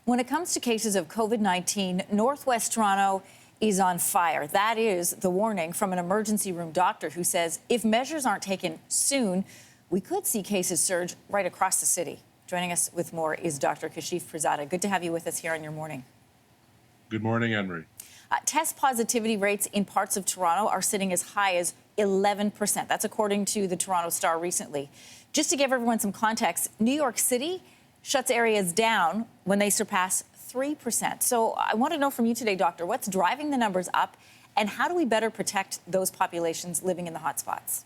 When it comes to cases of COVID-19, Northwest Toronto is on fire. That is the warning from an emergency room doctor who says if measures aren't taken soon, we could see cases surge right across the city. Joining us with more is Dr. Kashif Prezada. Good to have you with us here on your morning. Good morning, Anne-Marie. Test positivity rates in parts of Toronto are sitting as high as 11%. That's according to the Toronto Star recently. Just to give everyone some context, New York City shuts areas down when they surpass 3%. So I want to know from you today, doctor, what's driving the numbers up and how do we better protect those populations living in the hotspots?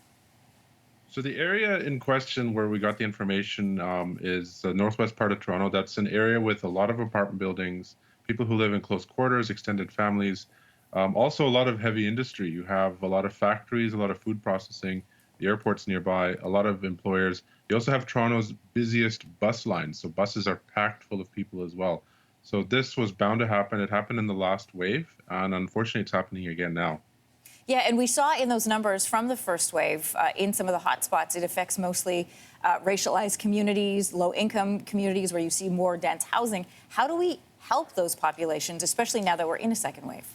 So the area in question where we got the information is the northwest part of Toronto. That's an area with a lot of apartment buildings, people who live in close quarters, extended families, also a lot of heavy industry. You have a lot of factories, a lot of food processing, the airport's nearby, a lot of employers. You also have Toronto's busiest bus lines, so buses are packed full of people as well. So this was bound to happen. It happened in the last wave, and unfortunately, it's happening again now. Yeah, and we saw in those numbers from the first wave, in some of the hotspots, it affects mostly racialized communities, low-income communities where you see more dense housing. How do we help those populations, especially now that we're in a second wave?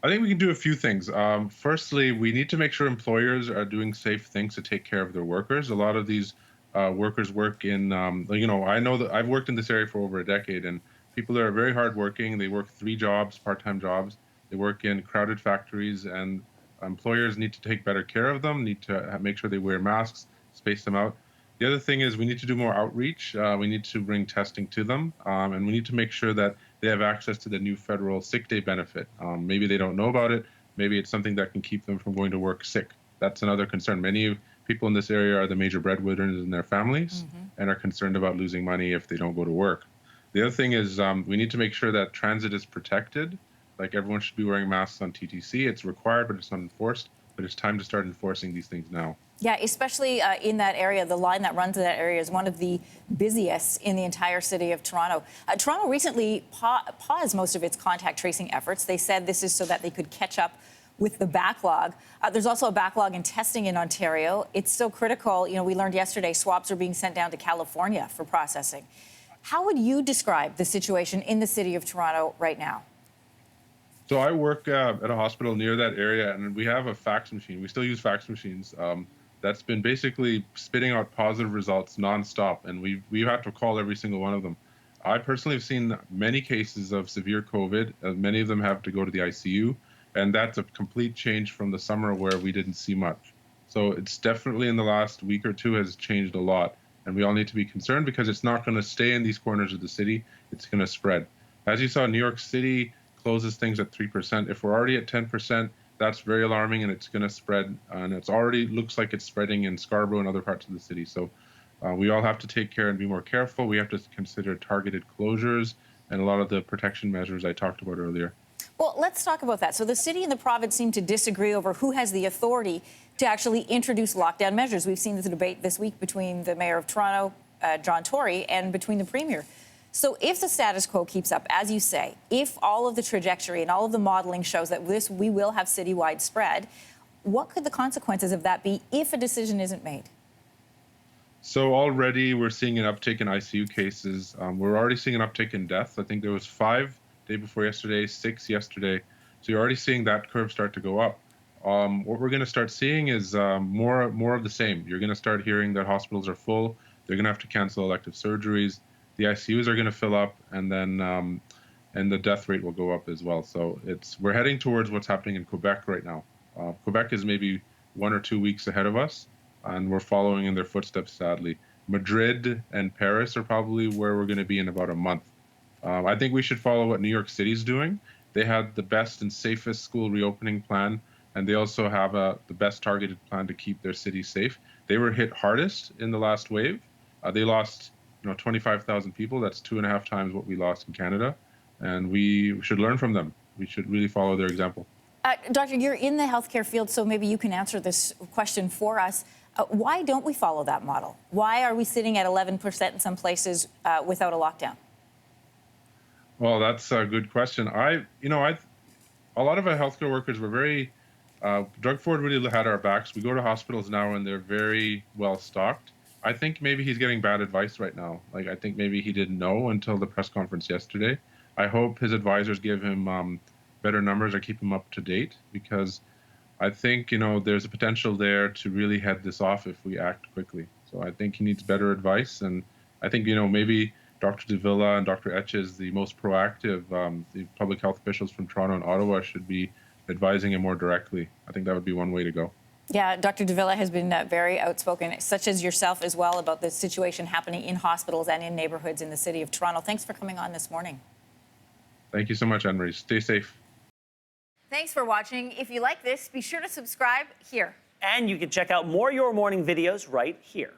I think we can do a few things. Firstly, we need to make sure employers are doing safe things to take care of their workers. A lot of these workers work in, I know that I've worked in this area for over a decade, and people that are very hardworking. They work 3 jobs, part-time jobs. They work in crowded factories, and employers need to take better care of them, need to make sure they wear masks, space them out. The other thing is we need to do more outreach. We need to bring testing to them, and we need to make sure that they have access to the new federal sick day benefit. Maybe they don't know about it. Maybe it's something that can keep them from going to work sick. That's another concern. Many people in this area are the major breadwinners in their families and are concerned about losing money if they don't go to work. The other thing is we need to make sure that transit is protected. Like everyone should be wearing masks on TTC. It's required, but it's not enforced. But it's time to start enforcing these things now. Yeah, especially in that area. The line that runs in that area is one of the busiest in the entire city of Toronto. Toronto recently paused most of its contact tracing efforts. They said this is so that they could catch up with the backlog. There's also a backlog in testing in Ontario. It's so critical. You know, we learned yesterday swabs are being sent down to California for processing. How would you describe the situation in the city of Toronto right now? So I work at a hospital near that area, and we have a fax machine. We still use fax machines. That's been basically spitting out positive results nonstop, and we've had to call every single one of them. I personally have seen many cases of severe COVID. Many of them have to go to the ICU, and that's a complete change from the summer where we didn't see much. So it's definitely in the last week or two has changed a lot, and we all need to be concerned because it's not going to stay in these corners of the city. It's going to spread. As you saw, New York City closes things at 3%. If we're already at 10%, that's very alarming, and it's going to spread. And it's already looks like it's spreading in Scarborough and other parts of the city. So we all have to take care and be more careful. We have to consider targeted closures and a lot of the protection measures I talked about earlier. Well, let's talk about that. So the city and the province seem to disagree over who has the authority to actually introduce lockdown measures. We've seen this debate this week between the mayor of Toronto, John Tory, and between the premier. So if the status quo keeps up, as you say, if all of the trajectory and all of the modeling shows that we will have citywide spread, what could the consequences of that be if a decision isn't made? So already we're seeing an uptick in ICU cases. We're already seeing an uptick in deaths. I think there was 5 day before yesterday, 6 yesterday. So you're already seeing that curve start to go up. What we're going to start seeing is more of the same. You're going to start hearing that hospitals are full. They're going to have to cancel elective surgeries. The ICUs are going to fill up, and then and the death rate will go up as well. So we're heading towards what's happening in Quebec right now. Quebec is maybe 1 or 2 weeks ahead of us, and we're following in their footsteps, sadly. Madrid and Paris are probably where we're going to be in about a month. I think we should follow what New York City's doing. They had the best and safest school reopening plan, and they also have the best targeted plan to keep their city safe. They were hit hardest in the last wave. They lost 25,000 people. That's 2.5 times what we lost in Canada. And we should learn from them. We should really follow their example. Doctor, you're in the healthcare field, so maybe you can answer this question for us. Why don't we follow that model? Why are we sitting at 11% in some places without a lockdown? Well, that's a good question. A lot of our healthcare workers were very, Drug Forward really had our backs. We go to hospitals now and they're very well stocked. I think maybe he's getting bad advice right now. Like, I think maybe he didn't know until the press conference yesterday. I hope his advisors give him better numbers or keep him up to date, because I think, there's a potential there to really head this off if we act quickly. So I think he needs better advice. And I think, maybe Dr. Davila and Dr. Etches, the most proactive, the public health officials from Toronto and Ottawa, should be advising him more directly. I think that would be one way to go. Yeah, Dr. Davila has been very outspoken, such as yourself as well, about the situation happening in hospitals and in neighborhoods in the city of Toronto. Thanks for coming on this morning. Thank you so much, Anne-Marie. Stay safe. Thanks for watching. If you like this, be sure to subscribe here. And you can check out more Your Morning videos right here.